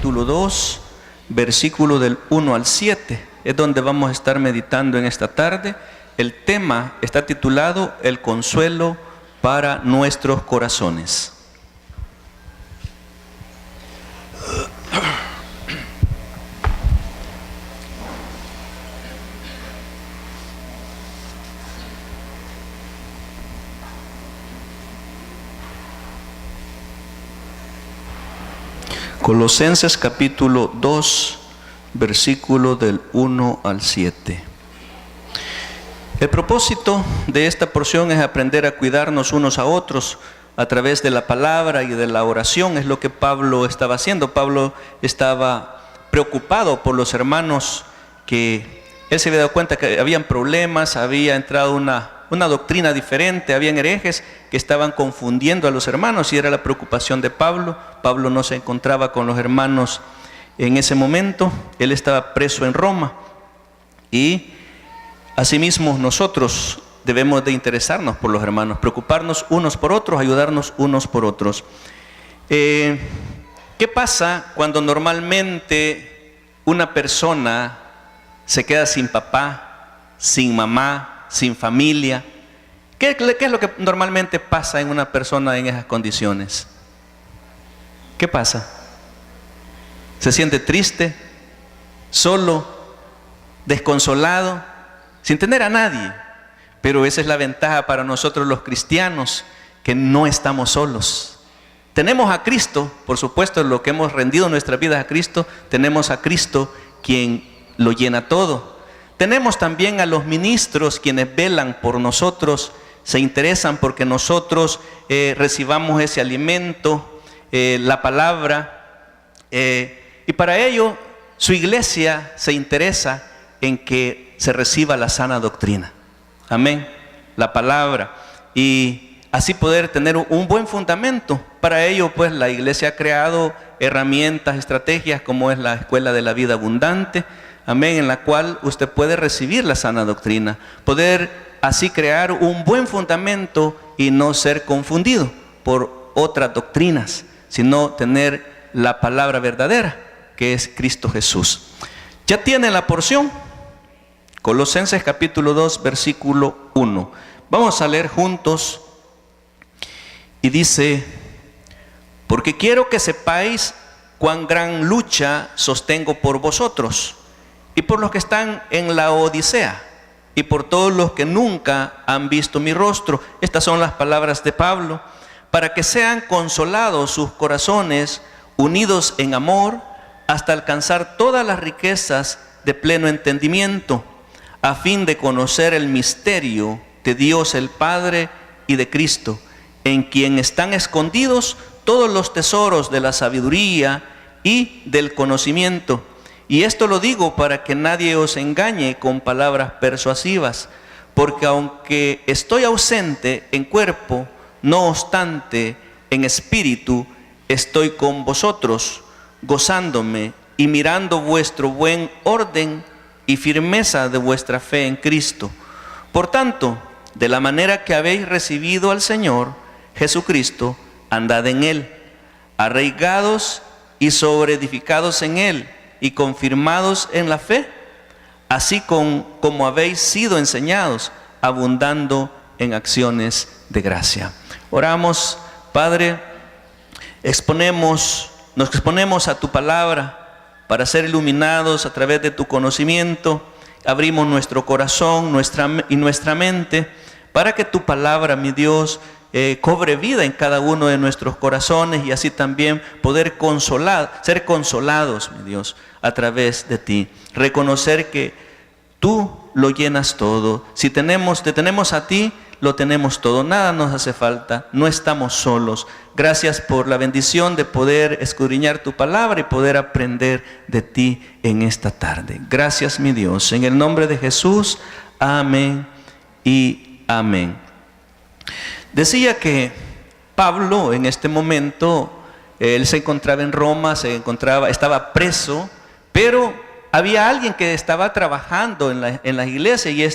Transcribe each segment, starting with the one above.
capítulo 2, versículo del 1 al 7. Es donde vamos a estar meditando en esta tarde. El tema está titulado El consuelo para nuestros corazones. Colosenses capítulo 2, versículo del 1 al 7. El propósito de esta porción es aprender a cuidarnos unos a otros a través de la palabra y de la oración. Es lo que Pablo estaba haciendo. Pablo estaba preocupado por los hermanos, que él se había dado cuenta que habían problemas, había entrado una doctrina diferente, habían herejes que estaban confundiendo a los hermanos, y era la preocupación de Pablo. Pablo no se encontraba con los hermanos en ese momento, él estaba preso en Roma, y asimismo nosotros debemos de interesarnos por los hermanos, preocuparnos unos por otros, ayudarnos unos por otros. ¿Qué pasa cuando normalmente una persona se queda sin papá, sin mamá, sin familia? ¿Qué es lo que normalmente pasa en una persona en esas condiciones? ¿Qué pasa? ¿Se siente triste, solo, desconsolado, sin tener a nadie? Pero esa es la ventaja para nosotros los cristianos, que no estamos solos. Tenemos a Cristo, por supuesto, lo que hemos rendido nuestras vidas a Cristo, tenemos a Cristo quien lo llena todo. Tenemos también a los ministros quienes velan por nosotros, se interesan porque nosotros recibamos ese alimento, la palabra, y para ello su iglesia se interesa en que se reciba la sana doctrina. Amén. La palabra. Y así poder tener un buen fundamento. Para ello, pues, la iglesia ha creado herramientas, estrategias, como es la Escuela de la Vida Abundante. Amén, en la cual usted puede recibir la sana doctrina, poder así crear un buen fundamento y no ser confundido por otras doctrinas, sino tener la palabra verdadera, que es Cristo Jesús. Ya tiene la porción, Colosenses capítulo 2, versículo 1. Vamos a leer juntos, y dice: porque quiero que sepáis cuán gran lucha sostengo por vosotros, y por los que están en la Odisea, y por todos los que nunca han visto mi rostro. Estas son las palabras de Pablo. Para que sean consolados sus corazones, unidos en amor, hasta alcanzar todas las riquezas de pleno entendimiento, a fin de conocer el misterio de Dios el Padre y de Cristo, en quien están escondidos todos los tesoros de la sabiduría y del conocimiento. Y esto lo digo para que nadie os engañe con palabras persuasivas, porque aunque estoy ausente en cuerpo, no obstante en espíritu estoy con vosotros, gozándome y mirando vuestro buen orden y firmeza de vuestra fe en Cristo. Por tanto, de la manera que habéis recibido al Señor Jesucristo, andad en Él, arraigados y sobreedificados en Él, y confirmados en la fe, así como habéis sido enseñados, abundando en acciones de gracia. Oramos. Padre, nos exponemos a tu palabra para ser iluminados a través de tu conocimiento. Abrimos nuestro corazón, nuestra mente, para que tu palabra, mi Dios, cobre vida en cada uno de nuestros corazones, y así también poder ser consolados, mi Dios, a través de ti. Reconocer que tú lo llenas todo. Si te tenemos a ti, lo tenemos todo. Nada nos hace falta. No estamos solos. Gracias por la bendición de poder escudriñar tu palabra y poder aprender de ti en esta tarde. Gracias, mi Dios. En el nombre de Jesús. Amén y amén. Decía que Pablo en este momento, él se encontraba en Roma, estaba preso, pero había alguien que estaba trabajando en la iglesia, y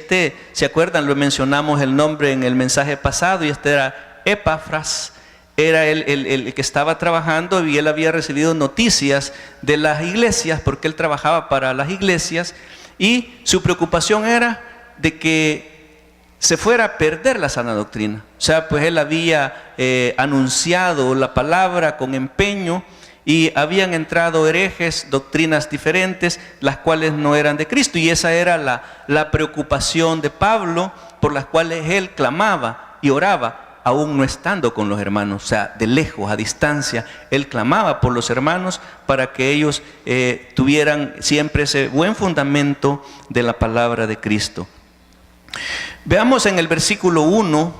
¿se acuerdan? Lo mencionamos el nombre en el mensaje pasado, y era Epafras. era el que estaba trabajando, y él había recibido noticias de las iglesias, porque él trabajaba para las iglesias, y su preocupación era de que se fuera a perder la sana doctrina. O sea, pues él había anunciado la palabra con empeño, y habían entrado herejes, doctrinas diferentes, las cuales no eran de Cristo, y esa era la preocupación de Pablo, por las cuales él clamaba y oraba, aún no estando con los hermanos. O sea, de lejos, a distancia, él clamaba por los hermanos para que ellos tuvieran siempre ese buen fundamento de la palabra de Cristo. Veamos en el versículo 1,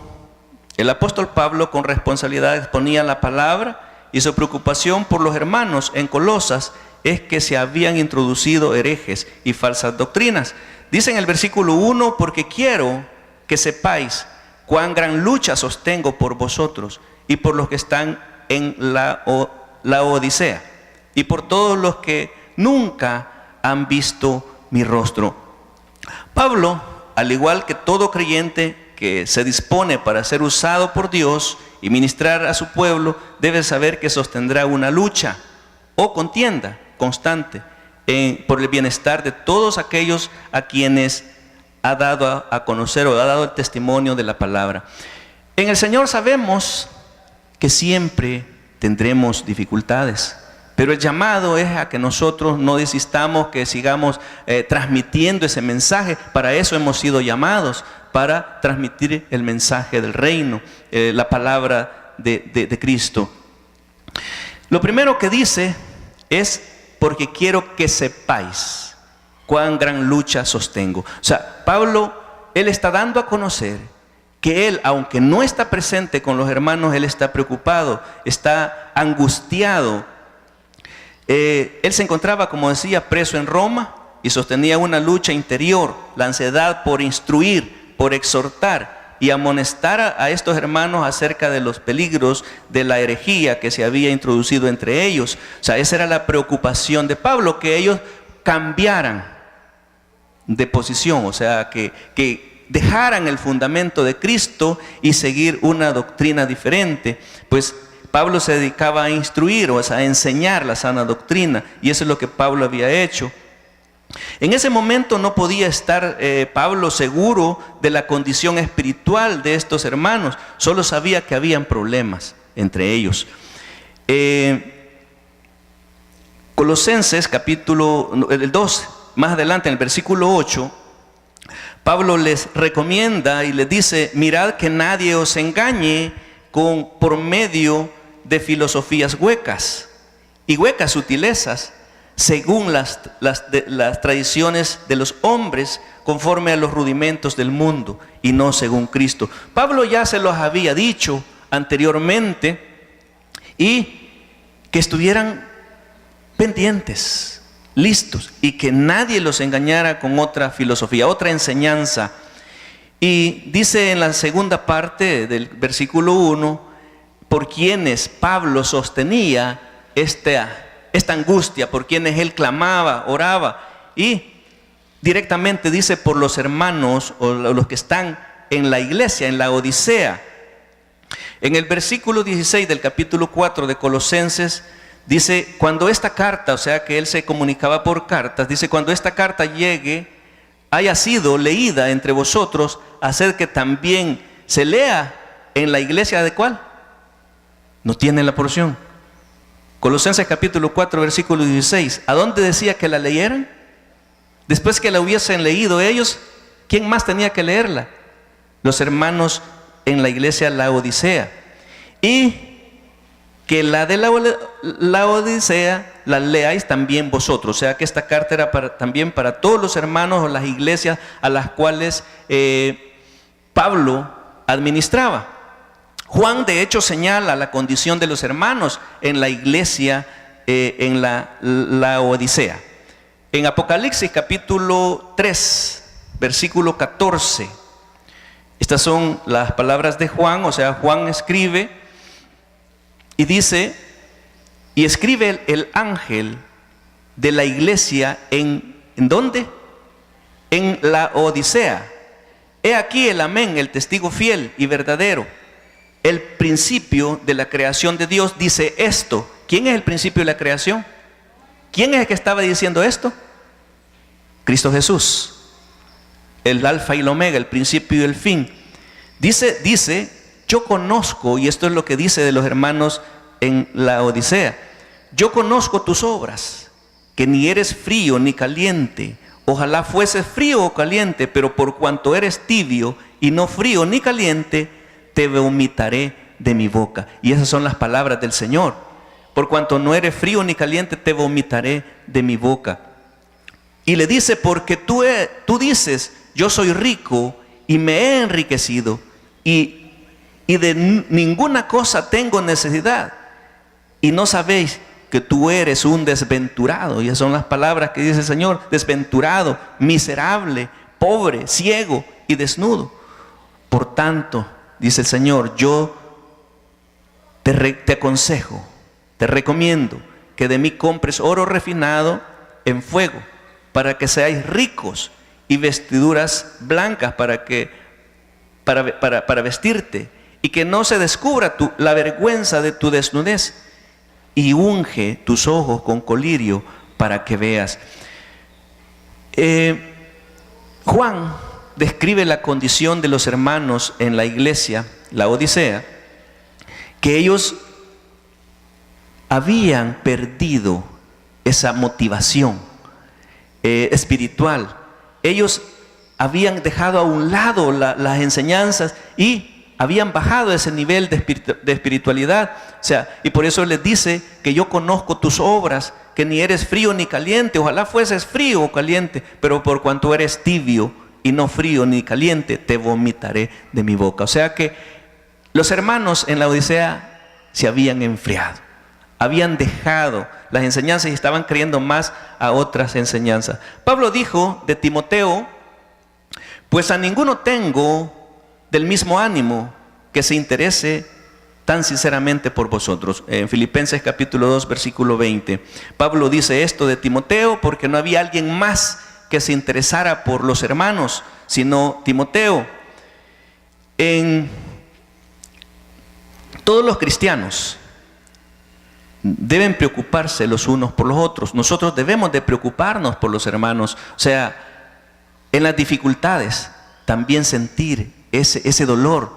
el apóstol Pablo con responsabilidad exponía la palabra, y su preocupación por los hermanos en Colosas es que se habían introducido herejes y falsas doctrinas. Dice en el versículo 1: porque quiero que sepáis cuán gran lucha sostengo por vosotros y por los que están en la Odisea, y por todos los que nunca han visto mi rostro. Pablo, al igual que todo creyente que se dispone para ser usado por Dios y ministrar a su pueblo, debe saber que sostendrá una lucha o contienda constante por el bienestar de todos aquellos a quienes ha dado a conocer o ha dado el testimonio de la palabra. En el Señor sabemos que siempre tendremos dificultades, pero el llamado es a que nosotros no desistamos, que sigamos transmitiendo ese mensaje. Para eso hemos sido llamados, para transmitir el mensaje del reino, la palabra de Cristo. Lo primero que dice es: porque quiero que sepáis cuán gran lucha sostengo. O sea, Pablo, él está dando a conocer que él, aunque no está presente con los hermanos, él está preocupado, está angustiado. Él se encontraba, como decía, preso en Roma, y sostenía una lucha interior, la ansiedad por instruir, por exhortar y amonestar a estos hermanos acerca de los peligros de la herejía que se había introducido entre ellos. O sea, esa era la preocupación de Pablo, que ellos cambiaran de posición, o sea, que dejaran el fundamento de Cristo y seguir una doctrina diferente. Pues Pablo se dedicaba a instruir, o sea, a enseñar la sana doctrina, y eso es lo que Pablo había hecho. En ese momento no podía estar Pablo seguro de la condición espiritual de estos hermanos, solo sabía que habían problemas entre ellos. Colosenses capítulo 2, más adelante en el versículo 8, Pablo les recomienda y les dice: mirad que nadie os engañe por medio de filosofías huecas y huecas sutilezas, según las tradiciones de los hombres, conforme a los rudimentos del mundo, y no según Cristo. Pablo ya se los había dicho anteriormente, y que estuvieran pendientes, listos, y que nadie los engañara con otra filosofía, otra enseñanza. Y dice en la segunda parte del versículo 1, por quienes Pablo sostenía esta angustia, por quienes él clamaba, oraba, y directamente dice por los hermanos o los que están en la iglesia, en la Odisea. En el versículo 16 del capítulo 4 de Colosenses dice: cuando esta carta, o sea que él se comunicaba por cartas, dice: cuando esta carta llegue, haya sido leída entre vosotros, haced que también se lea en la iglesia. ¿De cuál? No tiene la porción. Colosenses capítulo 4 versículo 16. ¿A dónde decía que la leyeran? Después que la hubiesen leído ellos, ¿quién más tenía que leerla? Los hermanos en la iglesia La Odisea. Y que la de la Odisea la leáis también vosotros. O sea que esta carta era también para todos los hermanos o las iglesias a las cuales Pablo administraba. Juan de hecho señala la condición de los hermanos en la iglesia en la Odisea. En Apocalipsis capítulo 3 versículo 14, estas son las palabras de Juan. O sea, Juan escribe y dice: y escribe el ángel de la iglesia ¿en dónde? En la Odisea. He aquí el amén, el testigo fiel y verdadero, el principio de la creación de Dios dice esto. ¿Quién es el principio de la creación? ¿Quién es el que estaba diciendo esto? Cristo Jesús, el alfa y el omega, el principio y el fin. Dice, yo conozco, y esto es lo que dice de los hermanos en la Odisea, yo conozco tus obras, que ni eres frío ni caliente. Ojalá fueses frío o caliente, pero por cuanto eres tibio y no frío ni caliente, te vomitaré de mi boca. Y esas son las palabras del Señor. Por cuanto no eres frío ni caliente, te vomitaré de mi boca. Y le dice, porque tú dices, yo soy rico y me he enriquecido y de ninguna cosa tengo necesidad. Y no sabéis que tú eres un desventurado. Y esas son las palabras que dice el Señor: desventurado, miserable, pobre, ciego y desnudo. Por tanto, dice el Señor, yo te aconsejo, te recomiendo que de mí compres oro refinado en fuego, para que seáis ricos, y vestiduras blancas para vestirte, y que no se descubra la vergüenza de tu desnudez, y unge tus ojos con colirio para que veas. Juan describe la condición de los hermanos en la iglesia, la Odisea, que ellos habían perdido esa motivación espiritual. Ellos habían dejado a un lado las enseñanzas y habían bajado ese nivel de espiritualidad. O sea, y por eso les dice que yo conozco tus obras, que ni eres frío ni caliente. Ojalá fueses frío o caliente, pero por cuanto eres tibio y no frío ni caliente, te vomitaré de mi boca. O sea que los hermanos en la Odisea se habían enfriado, habían dejado las enseñanzas y estaban creyendo más a otras enseñanzas. Pablo dijo de Timoteo: pues a ninguno tengo del mismo ánimo que se interese tan sinceramente por vosotros. En Filipenses capítulo 2 versículo 20, Pablo dice esto de Timoteo porque no había alguien más que se interesara por los hermanos sino Timoteo. Todos los cristianos deben preocuparse los unos por los otros. Nosotros debemos de preocuparnos por los hermanos. O sea, en las dificultades también sentir ese dolor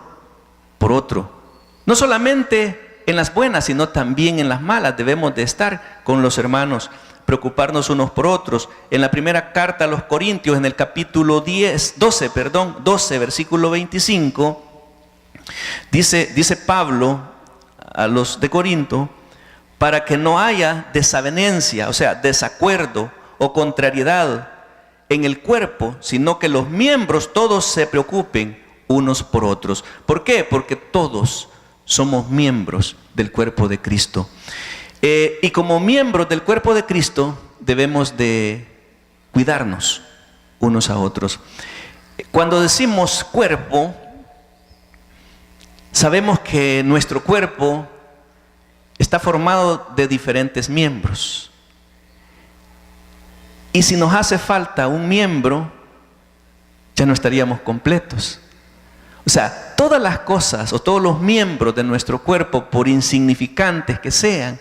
por otro. No solamente en las buenas, sino también en las malas. Debemos de estar con los hermanos, preocuparnos unos por otros. En la primera carta a los Corintios, en el capítulo 12, versículo 25, dice Pablo a los de Corinto: para que no haya desavenencia, o sea, desacuerdo o contrariedad en el cuerpo, sino que los miembros todos se preocupen unos por otros. ¿Por qué? Porque todos somos miembros del cuerpo de Cristo. Y como miembros del cuerpo de Cristo debemos de cuidarnos unos a otros. Cuando decimos cuerpo, sabemos que nuestro cuerpo está formado de diferentes miembros. Y si nos hace falta un miembro, ya no estaríamos completos. O sea, todas las cosas o todos los miembros de nuestro cuerpo, por insignificantes que sean,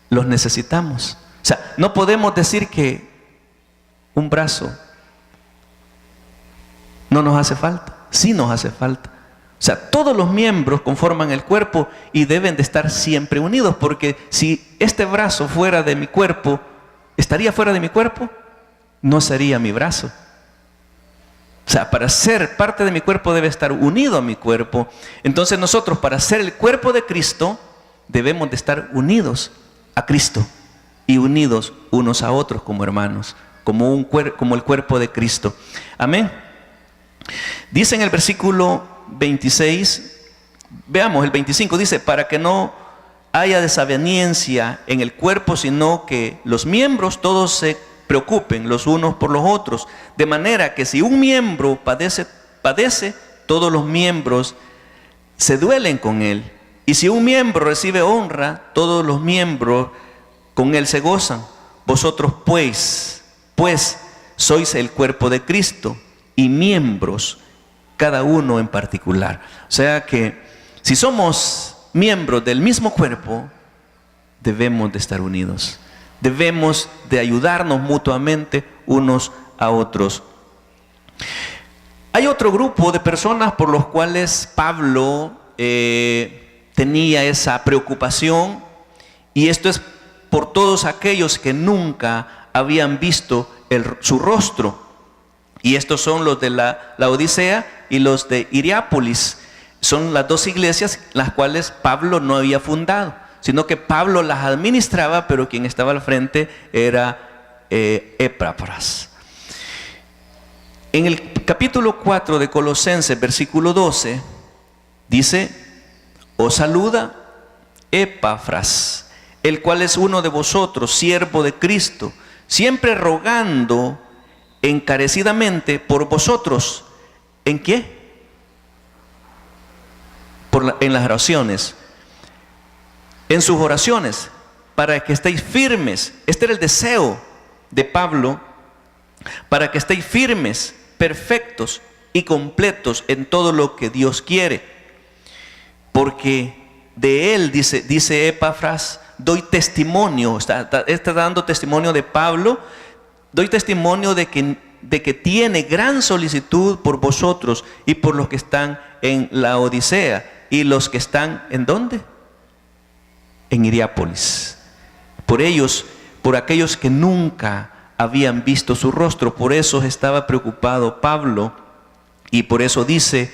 los necesitamos. O sea, no podemos decir que un brazo no nos hace falta. Sí nos hace falta. O sea, todos los miembros conforman el cuerpo y deben de estar siempre unidos, porque si este brazo fuera de mi cuerpo, ¿estaría fuera de mi cuerpo? No sería mi brazo. O sea, para ser parte de mi cuerpo debe estar unido a mi cuerpo. Entonces nosotros, para ser el cuerpo de Cristo, debemos de estar unidos a Cristo y unidos unos a otros como hermanos, como el cuerpo de Cristo. Amén. Dice en el versículo 26, veamos el 25, dice: para que no haya desaveniencia en el cuerpo, sino que los miembros todos se preocupen los unos por los otros, de manera que si un miembro padece, todos los miembros se duelen con él, y si un miembro recibe honra, todos los miembros con él se gozan. Vosotros pues sois el cuerpo de Cristo y miembros cada uno en particular. O sea que si somos miembros del mismo cuerpo, debemos de estar unidos. Debemos de ayudarnos mutuamente unos a otros. Hay otro grupo de personas por los cuales Pablo tenía esa preocupación, y esto es por todos aquellos que nunca habían visto su rostro. Y estos son los de la Odisea y los de Hierápolis. Son las dos iglesias las cuales Pablo no había fundado, sino que Pablo las administraba, pero quien estaba al frente era Epáfras. En el capítulo 4 de Colosenses, versículo 12, dice: os saluda Epáfras, el cual es uno de vosotros, siervo de Cristo, siempre rogando encarecidamente por vosotros. ¿En qué? En las oraciones. En sus oraciones, para que estéis firmes. Este era el deseo de Pablo, para que estéis firmes, perfectos y completos en todo lo que Dios quiere. Porque de él, dice Epáfras, doy testimonio, está dando testimonio de Pablo, doy testimonio de que tiene gran solicitud por vosotros y por los que están en la Odisea y los que están, ¿en dónde? En Hierápolis. Por ellos, por aquellos que nunca habían visto su rostro, por eso estaba preocupado Pablo, y por eso dice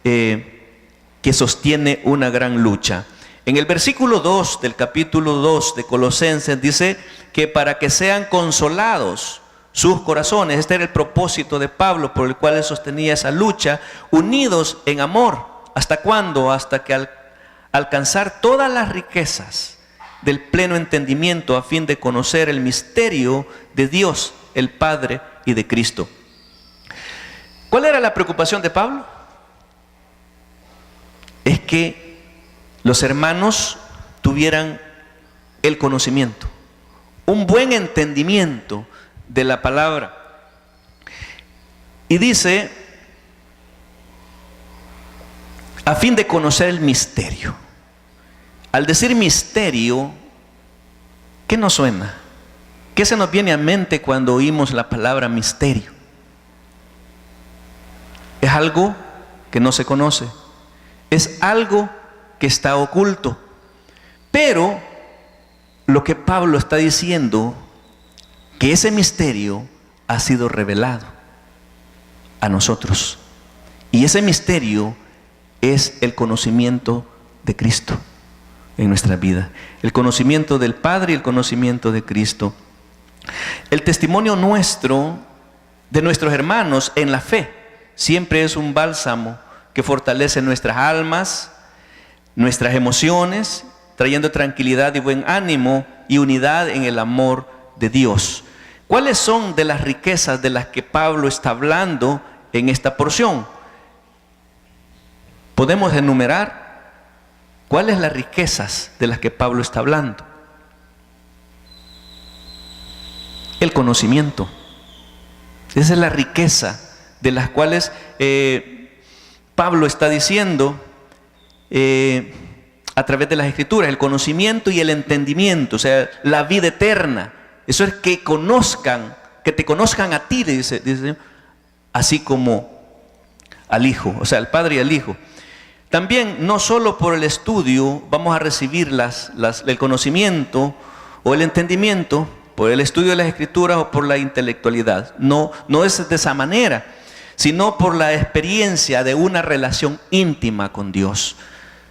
que sostiene una gran lucha. En el versículo 2 del capítulo 2 de Colosenses dice que para que sean consolados sus corazones. Este era el propósito de Pablo, por el cual él sostenía esa lucha, unidos en amor. ¿Hasta cuándo? Hasta que al alcanzar todas las riquezas del pleno entendimiento, a fin de conocer el misterio de Dios, el Padre, y de Cristo. ¿Cuál era la preocupación de Pablo? Es que los hermanos tuvieran el conocimiento, un buen entendimiento de la palabra. Y dice, a fin de conocer el misterio. Al decir misterio, ¿qué nos suena? ¿Qué se nos viene a mente cuando oímos la palabra misterio? Es algo que no se conoce, es algo que está oculto. Pero lo que Pablo está diciendo, que ese misterio ha sido revelado a nosotros. Y ese misterio es el conocimiento de Cristo en nuestra vida. El conocimiento del Padre y el conocimiento de Cristo. El testimonio nuestro, de nuestros hermanos en la fe, siempre es un bálsamo que fortalece nuestras almas, nuestras emociones, trayendo tranquilidad y buen ánimo y unidad en el amor de Dios. ¿Cuáles son de las riquezas de las que Pablo está hablando en esta porción? Podemos enumerar cuáles las riquezas de las que Pablo está hablando. El conocimiento. Esa es la riqueza de las cuales Pablo está diciendo a través de las Escrituras, el conocimiento y el entendimiento, o sea, la vida eterna. Eso es que te conozcan a ti, dice, así como al Hijo, o sea, al Padre y al Hijo. También, no solo por el estudio vamos a recibir el conocimiento o el entendimiento, por el estudio de las Escrituras o por la intelectualidad. No es de esa manera, sino por la experiencia de una relación íntima con Dios.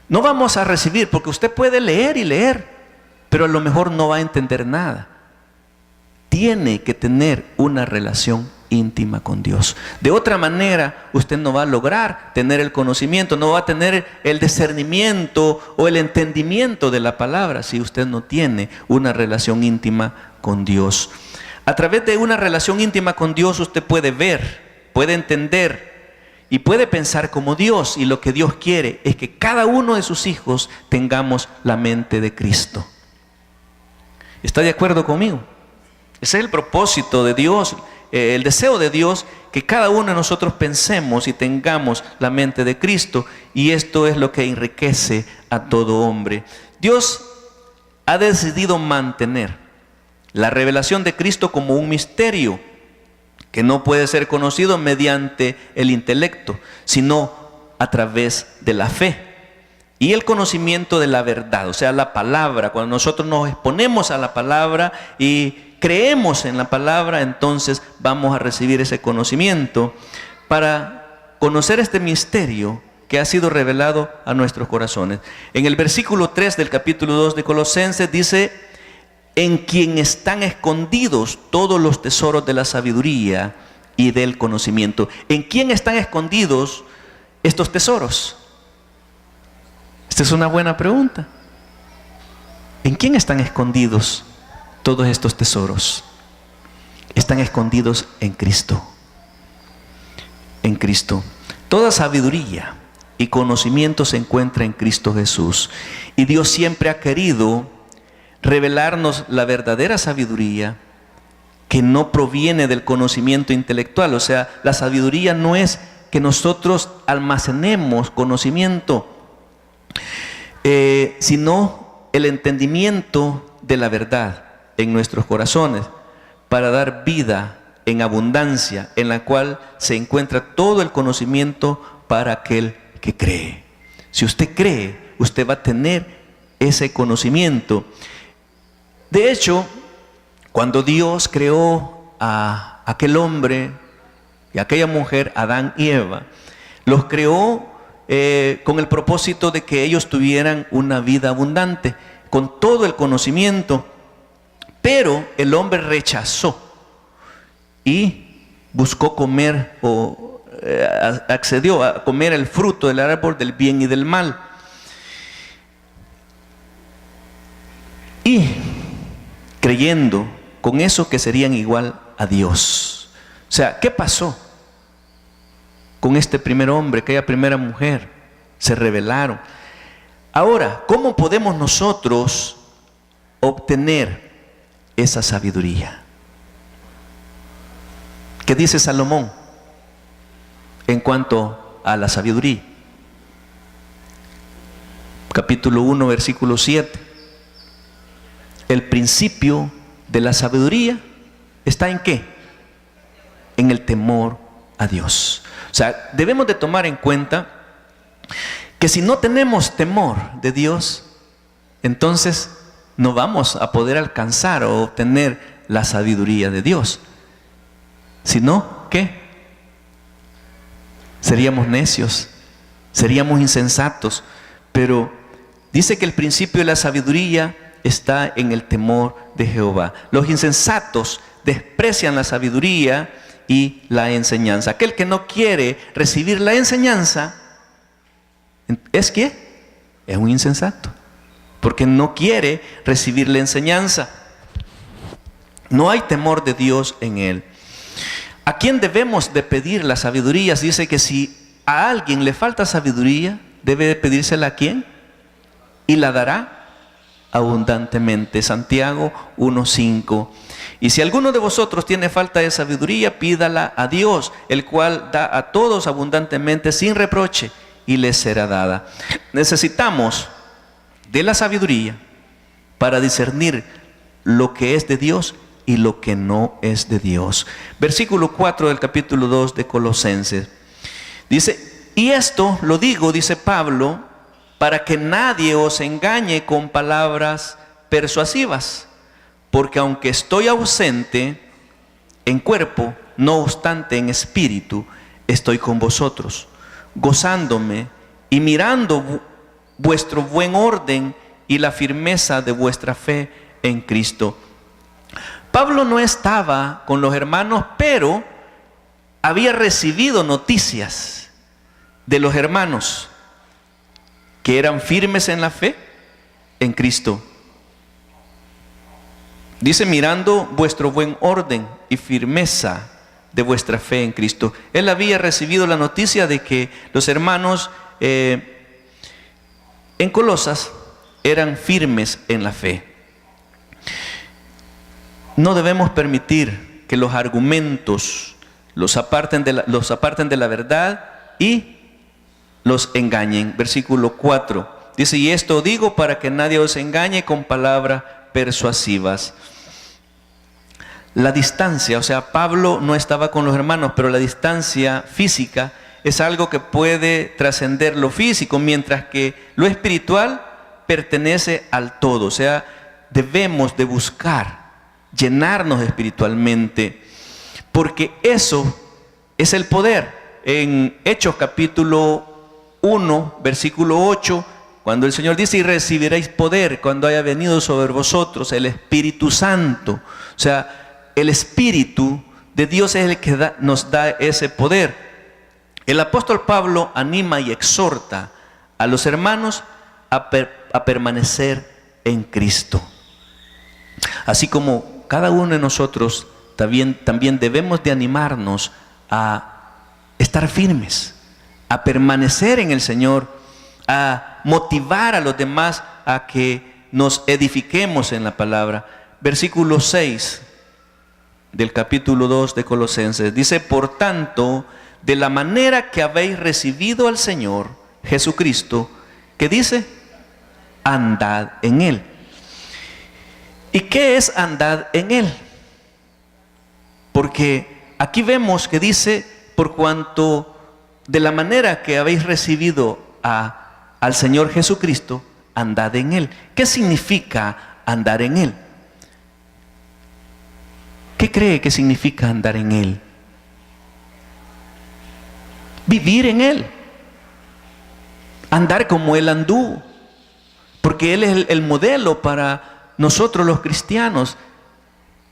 No vamos a recibir, porque usted puede leer y leer, pero a lo mejor no va a entender nada. Tiene que tener una relación íntima con Dios. De otra manera, usted no va a lograr tener el conocimiento, no va a tener el discernimiento o el entendimiento de la palabra si usted no tiene una relación íntima con Dios. A través de una relación íntima con Dios usted puede ver, puede entender y puede pensar como Dios, y lo que Dios quiere es que cada uno de sus hijos tengamos la mente de Cristo. ¿Está de acuerdo conmigo? Ese es el propósito de Dios, el deseo de Dios, que cada uno de nosotros pensemos y tengamos la mente de Cristo, y esto es lo que enriquece a todo hombre. Dios ha decidido mantener la revelación de Cristo como un misterio que no puede ser conocido mediante el intelecto, sino a través de la fe y el conocimiento de la verdad, o sea, la palabra. Cuando nosotros nos exponemos a la palabra y creemos en la palabra, entonces vamos a recibir ese conocimiento para conocer este misterio que ha sido revelado a nuestros corazones. En el versículo 3 del capítulo 2 de Colosenses dice: en quien están escondidos todos los tesoros de la sabiduría y del conocimiento. ¿En quién están escondidos estos tesoros? Esta es una buena pregunta. ¿En quién están escondidos todos estos tesoros? Están escondidos en Cristo. En Cristo. Toda sabiduría y conocimiento se encuentra en Cristo Jesús. Y Dios siempre ha querido revelarnos la verdadera sabiduría, que no proviene del conocimiento intelectual. O sea, la sabiduría no es que nosotros almacenemos conocimiento, sino el entendimiento de la verdad en nuestros corazones, para dar vida en abundancia, en la cual se encuentra todo el conocimiento para aquel que cree. Si usted cree, usted va a tener ese conocimiento. De hecho, cuando Dios creó a aquel hombre y a aquella mujer, Adán y Eva, los creó con el propósito de que ellos tuvieran una vida abundante, con todo el conocimiento. Pero el hombre rechazó y buscó comer accedió a comer el fruto del árbol del bien y del mal. Y creyendo con eso que serían igual a Dios. O sea, ¿qué pasó con este primer hombre, aquella primera mujer? Se rebelaron. Ahora, ¿cómo podemos nosotros obtener esa sabiduría? ¿Qué dice Salomón en cuanto a la sabiduría? Capítulo 1, versículo 7. El principio de la sabiduría está ¿en qué? En el temor a Dios. O sea, debemos de tomar en cuenta que si no tenemos temor de Dios, entonces no vamos a poder alcanzar o obtener la sabiduría de Dios. Si no, ¿qué? Seríamos necios, seríamos insensatos. Pero dice que el principio de la sabiduría está en el temor de Jehová. Los insensatos desprecian la sabiduría y la enseñanza. Aquel que no quiere recibir la enseñanza, ¿es qué? Es un insensato, porque no quiere recibir la enseñanza. No hay temor de Dios en él. ¿A quién debemos de pedir la sabiduría? Dice que si a alguien le falta sabiduría, debe de pedírsela ¿a quién? Y la dará abundantemente. Santiago 1:5. Y si alguno de vosotros tiene falta de sabiduría, pídala a Dios, el cual da a todos abundantemente sin reproche, y les será dada. Necesitamos de la sabiduría para discernir lo que es de Dios y lo que no es de Dios. Versículo 4 del capítulo 2 de Colosenses. Dice: y esto lo digo, dice Pablo, para que nadie os engañe con palabras persuasivas, porque aunque estoy ausente en cuerpo, no obstante en espíritu estoy con vosotros, gozándome y mirando vuestro buen orden y la firmeza de vuestra fe en Cristo. Pablo no estaba con los hermanos, pero había recibido noticias de los hermanos que eran firmes en la fe en Cristo. Dice: mirando vuestro buen orden y firmeza de vuestra fe en Cristo. Él había recibido la noticia de que los hermanos en Colosas eran firmes en la fe. No debemos permitir que los argumentos los aparten de la verdad y los engañen. Versículo 4 dice: y esto digo para que nadie os engañe con palabras persuasivas. La distancia, o sea, Pablo no estaba con los hermanos, pero la distancia física es algo que puede trascender lo físico, mientras que lo espiritual pertenece al todo. O sea, debemos de buscar llenarnos espiritualmente, porque eso es el poder. En Hechos capítulo 1, versículo 8, cuando el Señor dice: y recibiréis poder cuando haya venido sobre vosotros el Espíritu Santo. O sea, el Espíritu de Dios es el que nos da ese poder. El apóstol Pablo anima y exhorta a los hermanos a permanecer en Cristo. Así como cada uno de nosotros también debemos de animarnos a estar firmes, a permanecer en el Señor, a motivar a los demás a que nos edifiquemos en la palabra. Versículo 6 del capítulo 2 de Colosenses dice: por tanto, de la manera que habéis recibido al Señor Jesucristo, ¿qué dice? Andad en Él. ¿Y qué es andad en Él? Porque aquí vemos que dice: por cuanto de la manera que habéis recibido al Señor Jesucristo, andad en Él. ¿Qué significa andar en Él? ¿Qué cree que significa andar en Él? Vivir en Él. Andar como Él anduvo. Porque Él es el modelo para nosotros los cristianos.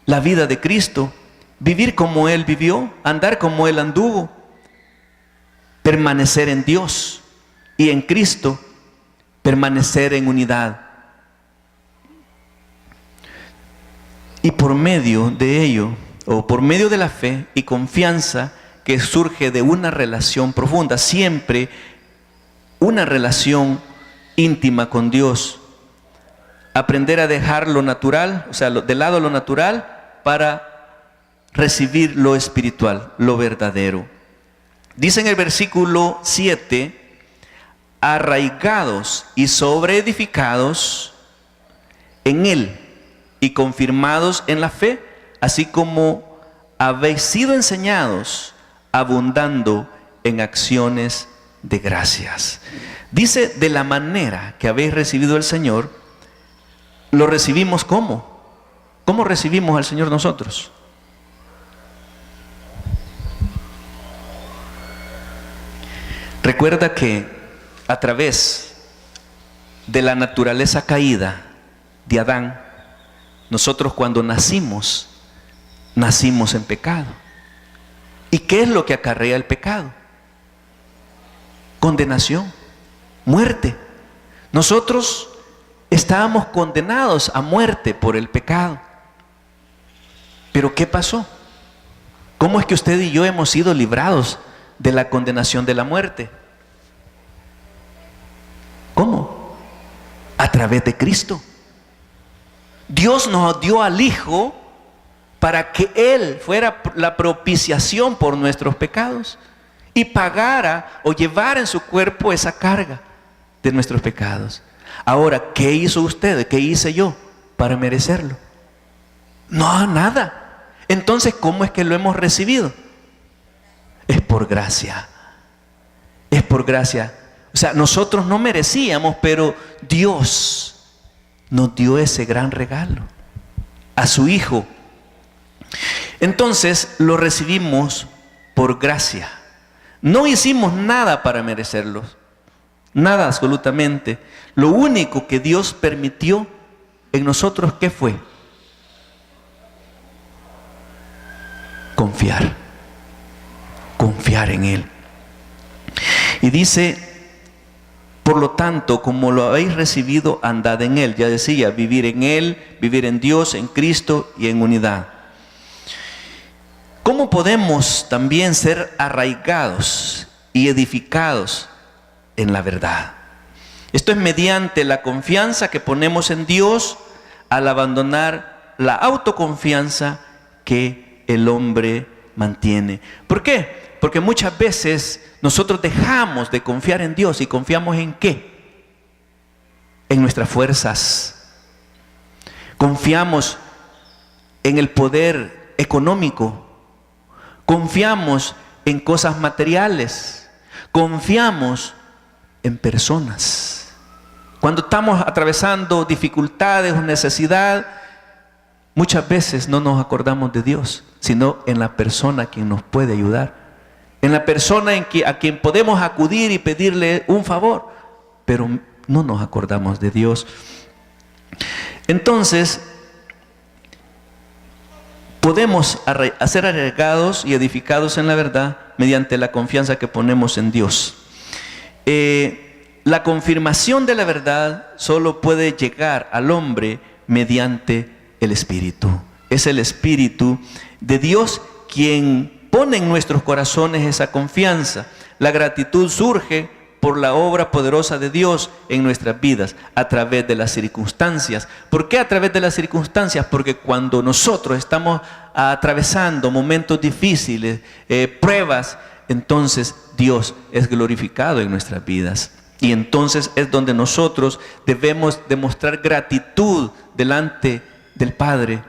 La vida de Cristo. Vivir como Él vivió. Andar como Él anduvo. Permanecer en Dios y en Cristo. Permanecer en unidad. Y por medio de ello, o por medio de la fe y confianza que surge de una relación profunda, siempre una relación íntima con Dios, aprender a dejar lo natural, o sea, de lado lo natural, para recibir lo espiritual, lo verdadero. Dice en el versículo 7, arraigados y sobreedificados en Él y confirmados en la fe, así como habéis sido enseñados, abundando en acciones de gracias. Dice: de la manera que habéis recibido al Señor. ¿Lo recibimos cómo? ¿Cómo recibimos al Señor nosotros? Recuerda que a través de la naturaleza caída de Adán, nosotros cuando nacimos en pecado. ¿Y qué es lo que acarrea el pecado? Condenación, muerte. Nosotros estábamos condenados a muerte por el pecado. ¿Pero qué pasó? ¿Cómo es que usted y yo hemos sido librados de la condenación de la muerte? ¿Cómo? A través de Cristo. Dios nos dio al Hijo para que Él fuera la propiciación por nuestros pecados y pagara o llevara en su cuerpo esa carga de nuestros pecados. Ahora, ¿qué hizo usted? ¿Qué hice yo para merecerlo? No, nada. Entonces, ¿cómo es que lo hemos recibido? Es por gracia. Es por gracia. O sea, nosotros no merecíamos, pero Dios nos dio ese gran regalo a su Hijo. Entonces lo recibimos por gracia. No hicimos nada para merecerlo, nada absolutamente. Lo único que Dios permitió en nosotros, ¿qué fue? Confiar en Él. Y dice: por lo tanto, como lo habéis recibido, andad en Él. Ya decía, vivir en Él, vivir en Dios, en Cristo y en unidad. ¿Cómo podemos también ser arraigados y edificados en la verdad? Esto es mediante la confianza que ponemos en Dios al abandonar la autoconfianza que el hombre mantiene. ¿Por qué? Porque muchas veces nosotros dejamos de confiar en Dios. ¿Y confiamos en qué? En nuestras fuerzas. Confiamos en el poder económico. Confiamos en cosas materiales. Confiamos en personas. Cuando estamos atravesando dificultades o necesidad, muchas veces no nos acordamos de Dios, sino en la persona quien nos puede ayudar, en la persona a quien podemos acudir y pedirle un favor, pero no nos acordamos de Dios. Entonces, podemos ser arraigados y edificados en la verdad mediante la confianza que ponemos en Dios. La confirmación de la verdad solo puede llegar al hombre mediante el Espíritu. Es el Espíritu de Dios quien pone en nuestros corazones esa confianza. La gratitud surge por la obra poderosa de Dios en nuestras vidas, a través de las circunstancias. ¿Por qué a través de las circunstancias? Porque cuando nosotros estamos atravesando momentos difíciles, pruebas, entonces Dios es glorificado en nuestras vidas. Y entonces es donde nosotros debemos demostrar gratitud delante del Padre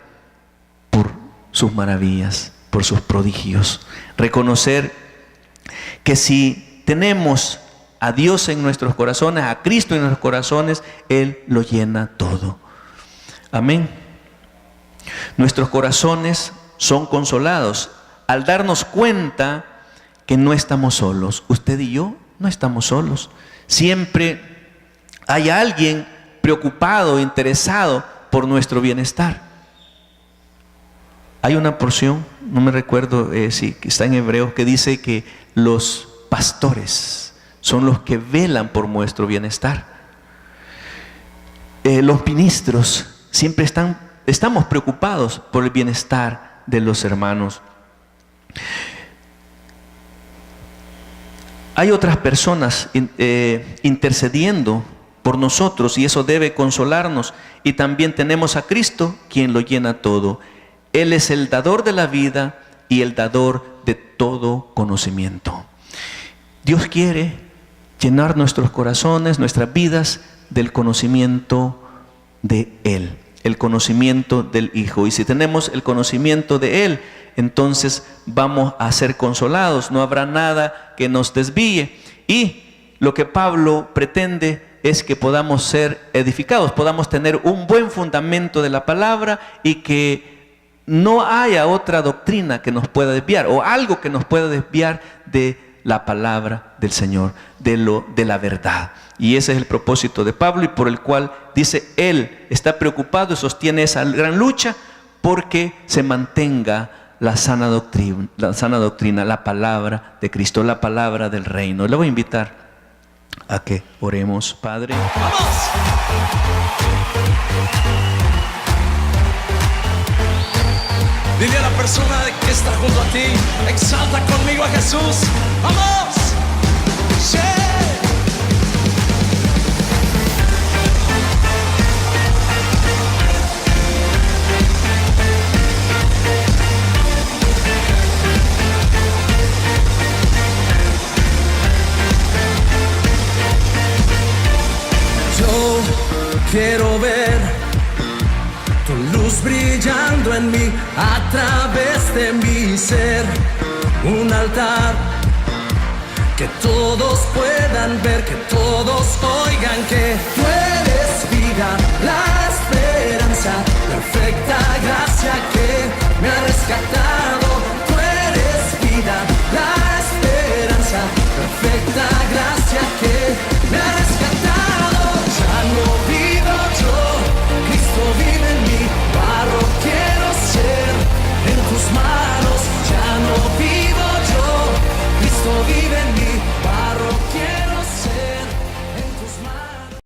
por sus maravillas, por sus prodigios. Reconocer que si tenemos a Dios en nuestros corazones, a Cristo en nuestros corazones, Él lo llena todo. Amén. Nuestros corazones son consolados al darnos cuenta que no estamos solos. Usted y yo no estamos solos. Siempre hay alguien preocupado, interesado por nuestro bienestar. Hay una porción, no me recuerdo si está en Hebreos, que dice que los pastores son los que velan por nuestro bienestar. Los ministros siempre estamos preocupados por el bienestar de los hermanos. Hay otras personas intercediendo por nosotros y eso debe consolarnos. Y también tenemos a Cristo quien lo llena todo. Él es el dador de la vida y el dador de todo conocimiento. Dios quiere llenar nuestros corazones, nuestras vidas del conocimiento de Él, el conocimiento del Hijo. Y si tenemos el conocimiento de Él, entonces vamos a ser consolados, no habrá nada que nos desvíe. Y lo que Pablo pretende es que podamos ser edificados, podamos tener un buen fundamento de la palabra y que no haya otra doctrina que nos pueda desviar o algo que nos pueda desviar de la palabra del Señor, de la verdad. Y ese es el propósito de Pablo y por el cual dice, él está preocupado y sostiene esa gran lucha porque se mantenga la sana doctrina, la palabra de Cristo, la palabra del reino. Le voy a invitar a que oremos. Padre. ¡Vamos! Dile a la persona que está junto a ti, exalta conmigo a Jesús. ¡Vamos! ¡Sí! Quiero ver tu luz brillando en mí, a través de mi ser. Un altar que todos puedan ver, que todos oigan que tú